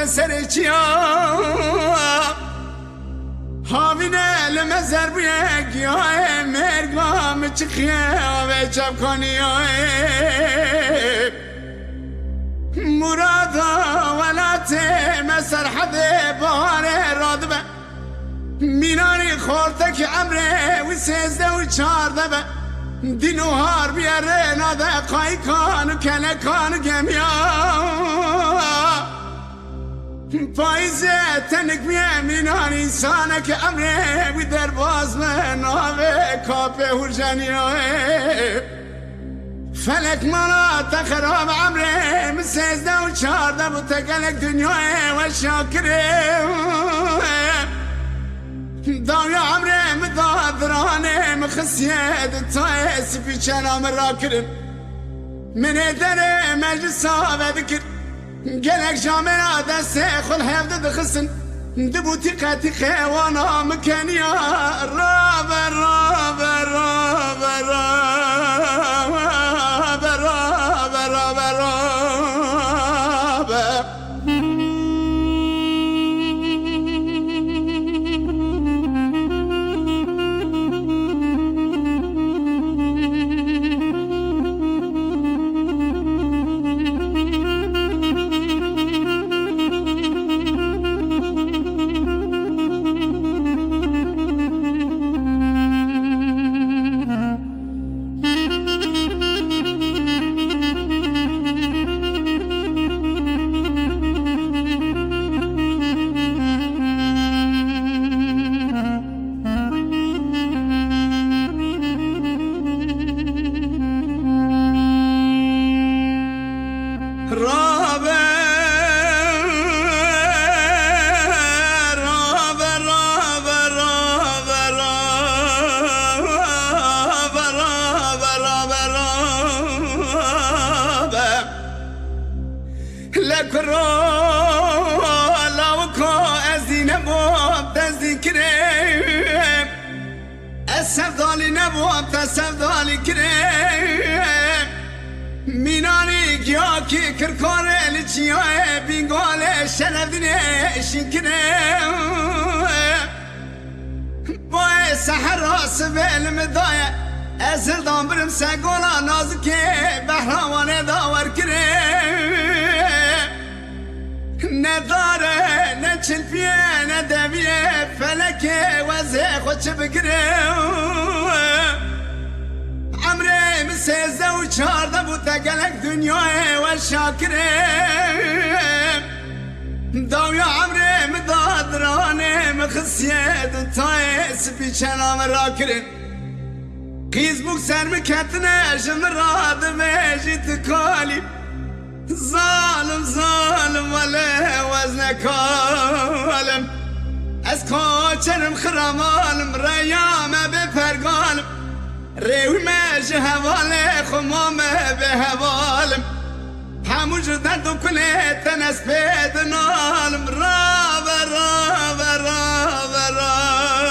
سرچیا هاوینه لمزر بیگیاه مرگام چخیه و چپکانیاه مرادا ولات مسرحد بار رادبه میناری خورتک عمره و سیزده و چارده به دینو هار بیاره ناده قایکان و کلکان گمیا پایزه تنک بیه مینان انسانه که امره بی در باز من آوه کافه هرجانیه فلک مانا تخراب عمره من سیزده و چارده بو تکلک دنیاه و شاکره داویا عمره مدادرانه مخسید تای سپی چنام را کرم من دره مجلس آوه بکر گلک جامعه دسته خل هفته دخسن دبوتی قطی خیوانا مکنیا رابه رابه رابه رابه رابه رابه رابه سفدالی نبود سفدالی کرم مینانی گیا کی کرکاره لچیاه بینگاله شنفدینه شنکرم بای سحر راس بلم دایه ازر دام برم سگولا نازکه بحراوانه داور کرم نداره نه چلپیه نه دویه فلکه وزه خوچه بگرم عمره من سیزده و چارده بود گلک دنیاه و شاکرم داویا عمره مدادرانه مخصیه تای سپی چنام را کرن قیز بوک سر مکتنه جمراد میجید کالی ظالم ظالم وله وزنك عالم اسكوچرم خرامالم ريامه بفرقالم ريوي ماجي هوالي خمامه بهوالم حموج دردو كله تنس بيدنالم رابا رابا رابا رابا